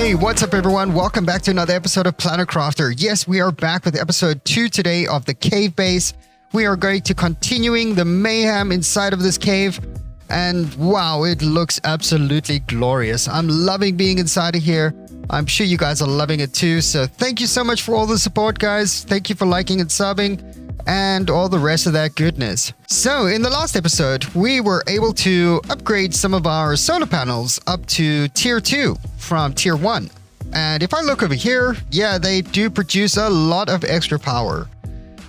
Hey, what's up everyone? Welcome back to another episode of Planet Crafter. Yes, we are back with episode 2 today of the cave base. We are going to continuing the mayhem inside of this cave. And wow, it looks absolutely glorious. I'm loving being inside of here. I'm sure you guys are loving it too. So thank you so much for all the support, guys. Thank you for liking and subbing and all the rest of that goodness. So in the last episode, we were able to upgrade some of our solar panels up to tier 2 from tier 1. And if I look over here, yeah, they do produce a lot of extra power.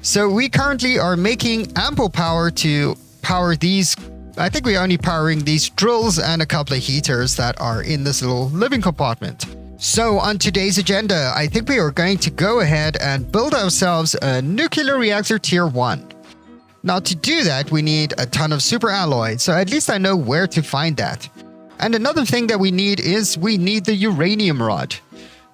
So we currently are making ample power to power these. I think we're only powering these drills and a couple of heaters that are in this little living compartment. So on today's agenda, I think we are going to go ahead and build ourselves a nuclear reactor tier 1. Now to do that, we need a ton of super alloy, so at least I know where to find that. And another thing that we need is we need the uranium rod.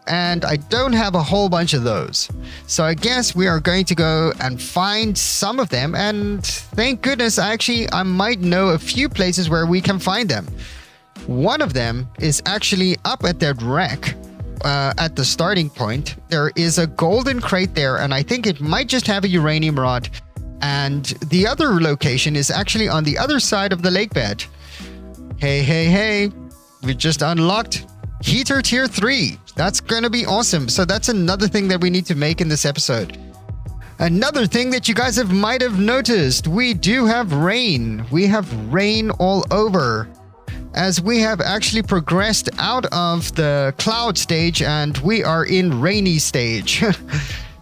And I don't have a whole bunch of those. So I guess we are going to go and find some of them, and thank goodness I might know a few places where we can find them. One of them is actually up at that wreck at the starting point. There is a golden crate there, and I think it might just have a uranium rod. And the other location is actually on the other side of the lake bed. Hey, we just unlocked heater tier 3. That's going to be awesome. So that's another thing that we need to make in this episode. Another thing that you guys might have noticed, we do have rain. We have rain all over, as we have actually progressed out of the cloud stage and we are in rainy stage.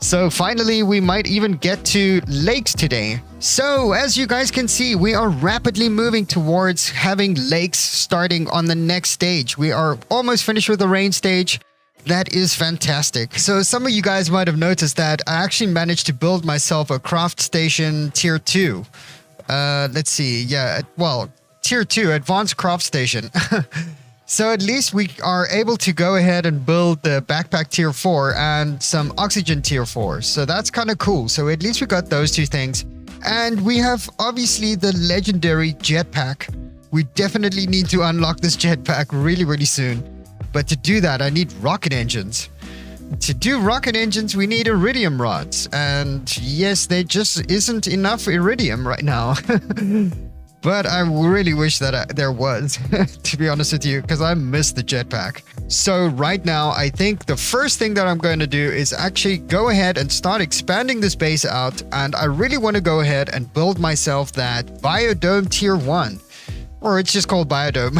So finally, we might even get to lakes today. So as you guys can see, we are rapidly moving towards having lakes starting on the next stage. We are almost finished with the rain stage. That is fantastic. So some of you guys might have noticed that I actually managed to build myself a craft station tier 2. Let's see. Yeah, well, tier 2 advanced craft station. So at least we are able to go ahead and build the backpack tier 4 and some oxygen tier 4. So that's kind of cool. So at least we got those two things. And we have obviously the legendary jetpack. We definitely need to unlock this jetpack really soon. But to do that, I need rocket engines. To do rocket engines, we need iridium rods. And yes, there just isn't enough iridium right now. But I really wish that there was, to be honest with you, because I miss the jetpack. So right now, I think the first thing that I'm going to do is actually go ahead and start expanding this base out. And I really want to go ahead and build myself that Biodome tier 1. Or it's just called Biodome.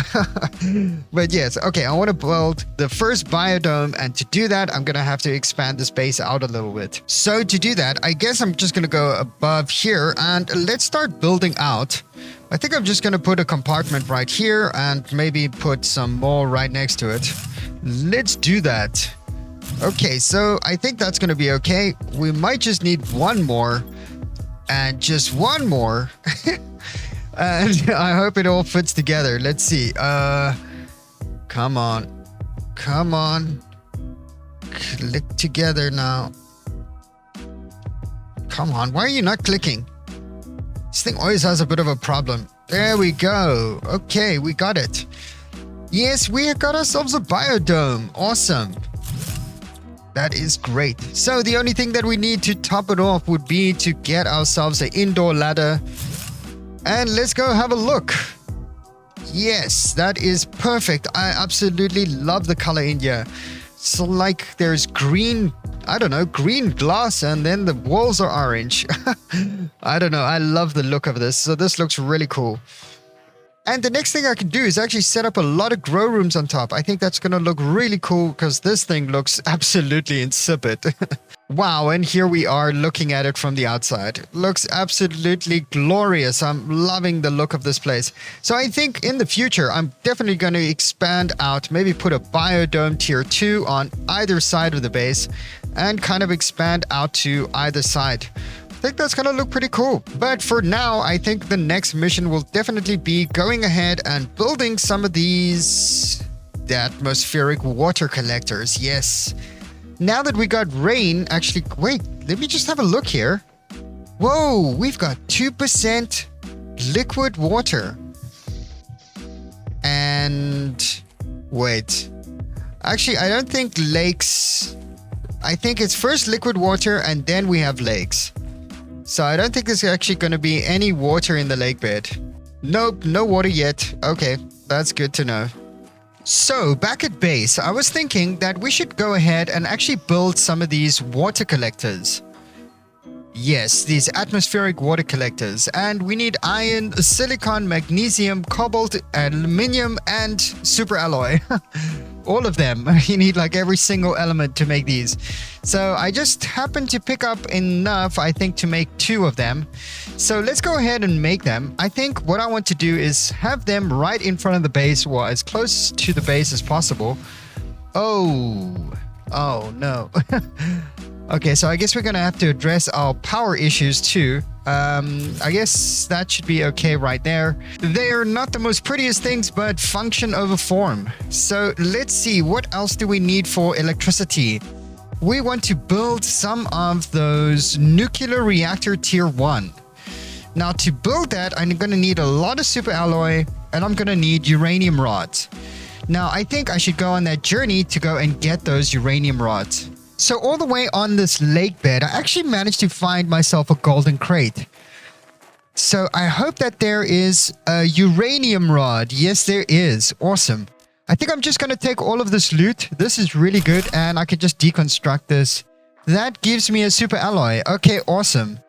But yes, okay, I want to build the first Biodome, and to do that, I'm going to have to expand this base out a little bit. So to do that, I guess I'm just going to go above here, and let's start building out. I think I'm just going to put a compartment right here, and maybe put some more right next to it. Let's do that. Okay, so I think that's going to be okay. We might just need one more, and just one more. And I hope it all fits together. Let's see. Come on. Click together now. Come on. Why are you not clicking? This thing always has a bit of a problem. There we go. Okay, we got it. Yes, we got ourselves a biodome. Awesome. That is great. So the only thing that we need to top it off would be to get ourselves an indoor ladder. And let's go have a look. Yes, that is perfect. I absolutely love the color in here. So like there's green, I don't know, green glass, and then the walls are orange. I don't know. I love the look of this. So this looks really cool. And the next thing I can do is actually set up a lot of grow rooms on top. I think that's going to look really cool because this thing looks absolutely insipid. Wow, and here we are looking at it from the outside. Looks absolutely glorious. I'm loving the look of this place. So I think in the future, I'm definitely going to expand out, maybe put a biodome tier 2 on either side of the base and kind of expand out to either side. I think that's going to look pretty cool. But for now, I think the next mission will definitely be going ahead and building some of these atmospheric water collectors. Yes. Now that we got rain, actually, wait, let me just have a look here. Whoa, we've got 2% liquid water. And wait, Actually, I don't think lakes... I think it's first liquid water and then we have lakes. So I don't think there's actually going to be any water in the lake bed. Nope, no water yet. Okay, that's good to know. So back at base, I was thinking that we should go ahead and actually build some of these water collectors. Yes, these atmospheric water collectors. And we need iron, silicon, magnesium, cobalt, aluminium, and super alloy. All of them. You need like every single element to make these. So I just happened to pick up enough, I think, to make 2 of them. So let's go ahead and make them. I think what I want to do is have them right in front of the base, or as close to the base as possible. Oh no. Okay, so I guess we're going to have to address our power issues too. I guess that should be okay right there. They are not the most prettiest things, but function over form. So let's see, what else do we need for electricity? We want to build some of those nuclear reactor tier 1. Now to build that, I'm going to need a lot of super alloy and I'm going to need uranium rods. Now I think I should go on that journey to go and get those uranium rods. So all the way on this lake bed, I actually managed to find myself a golden crate. So I hope that there is a uranium rod. Yes, there is. Awesome. I think I'm just going to take all of this loot. This is really good and I could just deconstruct this. That gives me a super alloy. Okay, awesome.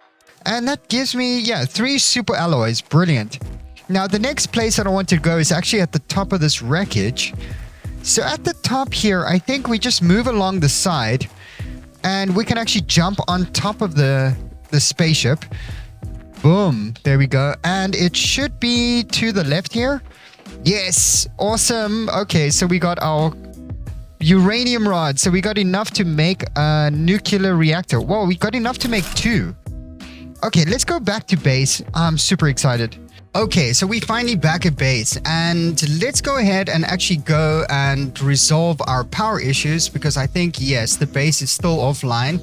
And that gives me, 3 super alloys. Brilliant. Now the next place that I want to go is actually at the top of this wreckage. So at the top here, I think we just move along the side and we can actually jump on top of the spaceship. Boom. There we go. And it should be to the left here. Yes. Awesome. Okay. So we got our uranium rod. So we got enough to make a nuclear reactor. Whoa, we got enough to make 2. Okay. Let's go back to base. I'm super excited. Okay, so we finally back at base and let's go ahead and actually go and resolve our power issues because I think, yes, the base is still offline,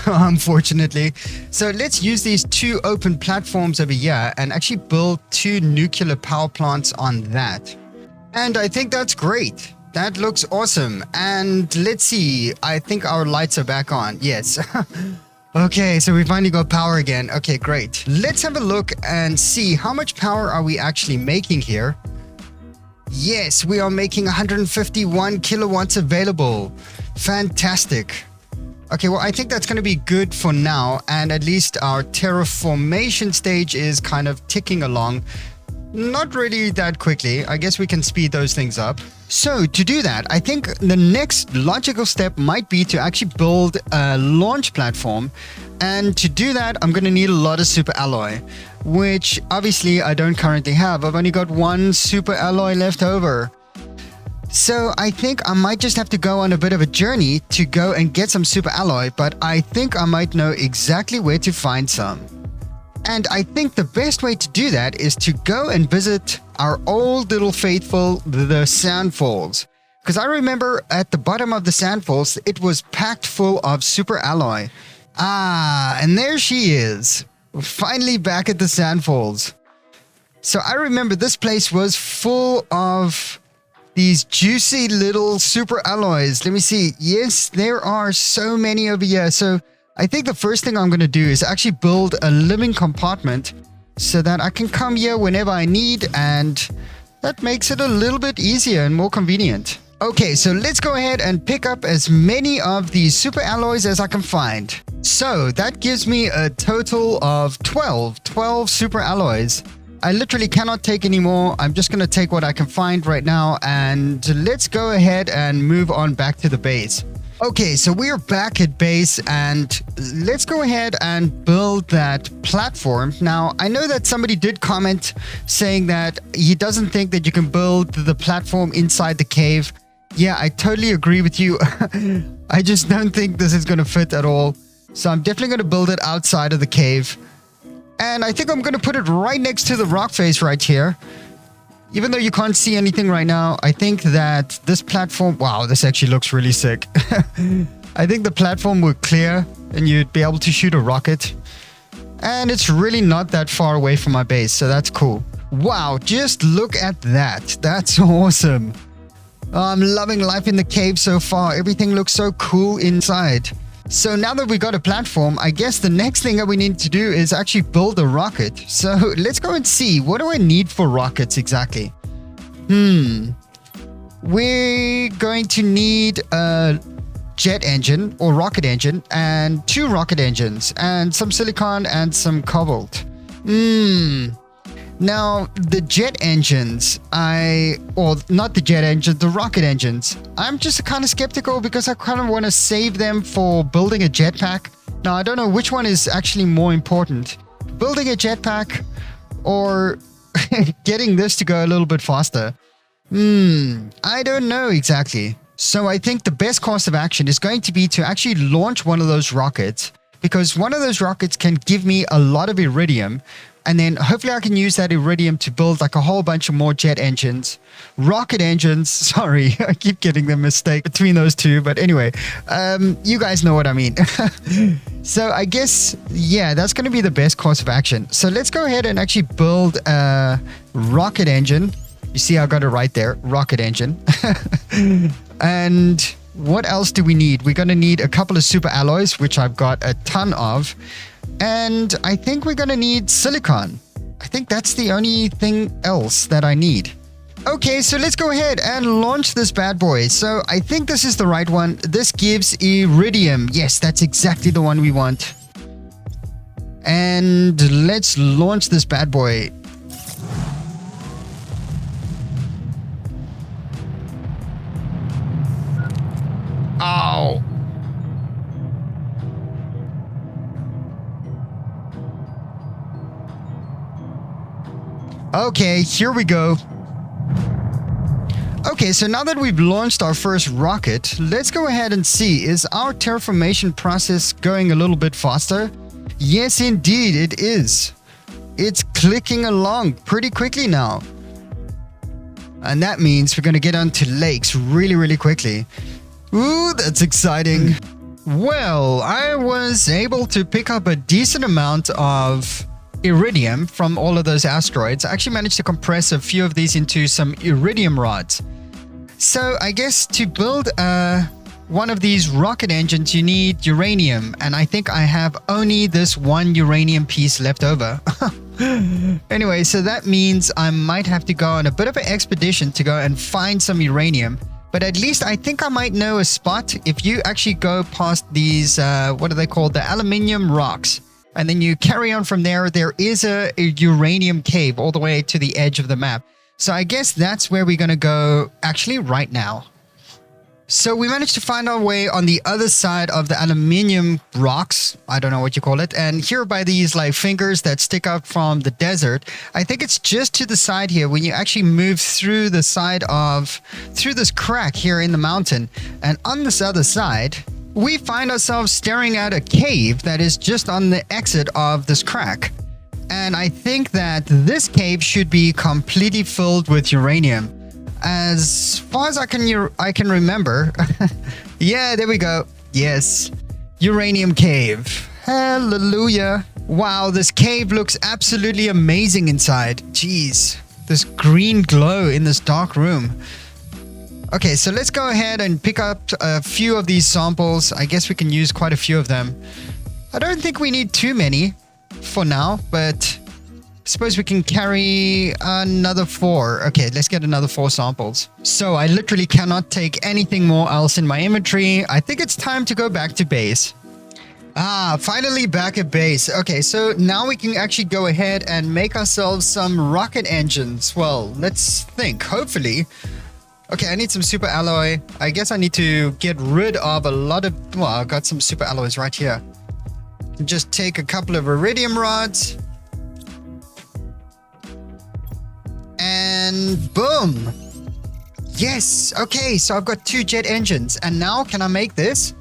unfortunately. So let's use these 2 open platforms over here and actually build 2 nuclear power plants on that. And I think that's great. That looks awesome. And let's see, I think our lights are back on. Yes. Okay, so we finally got power again. Okay, great. Let's have a look and see how much power are we actually making here. Yes, we are making 151 kilowatts available. Fantastic. Okay, well, I think that's going to be good for now. And at least our terraformation stage is kind of ticking along. Not really that quickly. I guess we can speed those things up. So to do that, I think the next logical step might be to actually build a launch platform. And to do that, I'm going to need a lot of super alloy, which obviously I don't currently have. I've only got 1 super alloy left over. So I think I might just have to go on a bit of a journey to go and get some super alloy, but I think I might know exactly where to find some. And I think the best way to do that is to go and visit our old little faithful, the Sand Falls. Because I remember at the bottom of the Sand Falls, it was packed full of super alloy. Ah, and there she is. We're finally back at the Sand Falls. So I remember this place was full of these juicy little super alloys. Let me see. Yes, there are so many over here. So I think the first thing I'm going to do is actually build a living compartment so that I can come here whenever I need, and that makes it a little bit easier and more convenient. Okay, so let's go ahead and pick up as many of these super alloys as I can find. So that gives me a total of 12 super alloys. I literally cannot take any more. I'm just going to take what I can find right now, and let's go ahead and move on back to the base. Okay, so we're back at base and let's go ahead and build that platform. Now, I know that somebody did comment saying that he doesn't think that you can build the platform inside the cave. Yeah, I totally agree with you. I just don't think this is going to fit at all. So I'm definitely going to build it outside of the cave. And I think I'm going to put it right next to the rock face right here. Even though you can't see anything right now, I think that this platform... Wow, this actually looks really sick. I think the platform would clear and you'd be able to shoot a rocket. And it's really not that far away from my base, so that's cool. Wow, just look at that. That's awesome. I'm loving life in the cave so far. Everything looks so cool inside. So now that we got a platform, I guess the next thing that we need to do is actually build a rocket. So let's go and see. What do I need for rockets exactly? We're going to need a jet engine or rocket engine and 2 rocket engines and some silicon and some cobalt. Now, the jet engines, not the jet engine, the rocket engines, I'm just kind of skeptical because I kind of want to save them for building a jetpack. Now, I don't know which one is actually more important. Building a jetpack or getting this to go a little bit faster. I don't know exactly. So I think the best course of action is going to be to actually launch one of those rockets, because one of those rockets can give me a lot of iridium. And then hopefully I can use that iridium to build like a whole bunch of more jet engines, rocket engines. Sorry, I keep getting the mistake between those two. But anyway, you guys know what I mean. So I guess, yeah, that's going to be the best course of action. So let's go ahead and actually build a rocket engine. You see, I got it right there, rocket engine. And what else do we need? We're going to need a couple of super alloys, which I've got a ton of. And I think we're going to need silicon. I think that's the only thing else that I need. Okay, so let's go ahead and launch this bad boy. So I think this is the right one. This gives iridium. Yes, that's exactly the one we want. And let's launch this bad boy. Ow. Okay, here we go. Okay, so now that we've launched our first rocket, let's go ahead and see, is our terraformation process going a little bit faster? Yes, indeed, it is. It's clicking along pretty quickly now. And that means we're going to get onto lakes really, really quickly. Ooh, that's exciting. Well, I was able to pick up a decent amount of iridium from all of those asteroids. I actually managed to compress a few of these into some iridium rods. So I guess to build one of these rocket engines, you need uranium. And I think I have only this one uranium piece left over. Anyway, so that means I might have to go on a bit of an expedition to go and find some uranium. But at least I think I might know a spot. If you actually go past these, what are they called? The aluminium rocks. And then you carry on from there. There is a uranium cave all the way to the edge of the map. So I guess that's where we're going to go actually right now. So we managed to find our way on the other side of the aluminium rocks. I don't know what you call it. And here by these like fingers that stick out from the desert, I think it's just to the side here when you actually move through the side of, through this crack here in the mountain. And on this other side, we find ourselves staring at a cave that is just on the exit of this crack. And I think that this cave should be completely filled with uranium. As far as I can remember. Yeah, there we go. Yes. Uranium Cave. Hallelujah. Wow, this cave looks absolutely amazing inside. Jeez. This green glow in this dark room. Okay, so let's go ahead and pick up a few of these samples. I guess we can use quite a few of them. I don't think we need too many for now, but I suppose we can carry another 4. Okay, let's get another 4 samples. So I literally cannot take anything more else in my inventory. I think it's time to go back to base. Ah, finally back at base. Okay, so now we can actually go ahead and make ourselves some rocket engines. Well, let's think, hopefully. Okay, I need some super alloy. I guess I need to get rid of a lot of... Well, I've got some super alloys right here. Just take a couple of iridium rods. And boom. Yes. Okay, so I've got 2 jet engines. And now can I make this?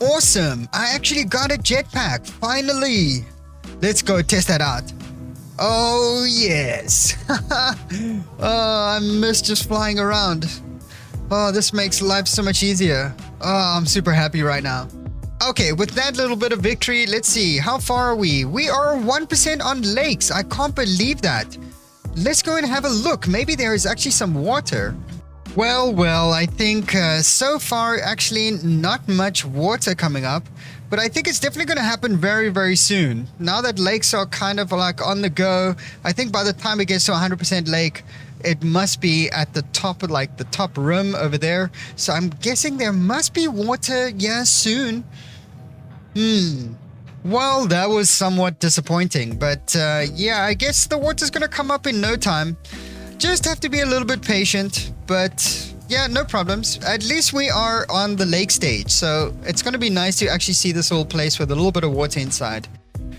Awesome. I actually got a jetpack. Finally. Let's go test that out. Oh, yes. Oh, I miss just flying around. Oh, this makes life so much easier. Oh, I'm super happy right now. Okay, with that little bit of victory, let's see. How far are we? We are 1% on lakes. I can't believe that. let's go and have a look. Maybe there is actually some water. Well, I think so far actually not much water coming up, but I think it's definitely going to happen very, very soon. Now that lakes are kind of like on the go, I think by the time it gets to 100% lake, it must be at the top of like the top rim over there. So I'm guessing there must be water, yeah, soon. Well, that was somewhat disappointing, but yeah, I guess the water's going to come up in no time. Just have to be a little bit patient, but yeah, no problems. At least we are on the lake stage, so it's going to be nice to actually see this whole place with a little bit of water inside.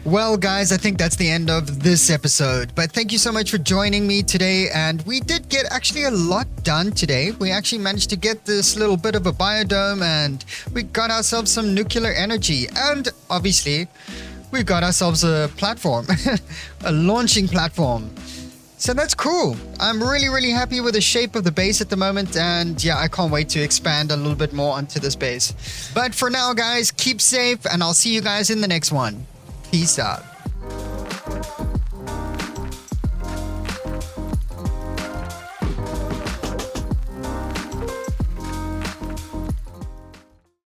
Well, guys, I think that's the end of this episode, but thank you so much for joining me today, and we did get actually a lot done today. We actually managed to get this little bit of a biodome, and we got ourselves some nuclear energy, and obviously, we got ourselves a platform, a launching platform. So that's cool. I'm really, really happy with the shape of the base at the moment. And yeah, I can't wait to expand a little bit more onto this base. But for now, guys, keep safe and I'll see you guys in the next one. Peace out.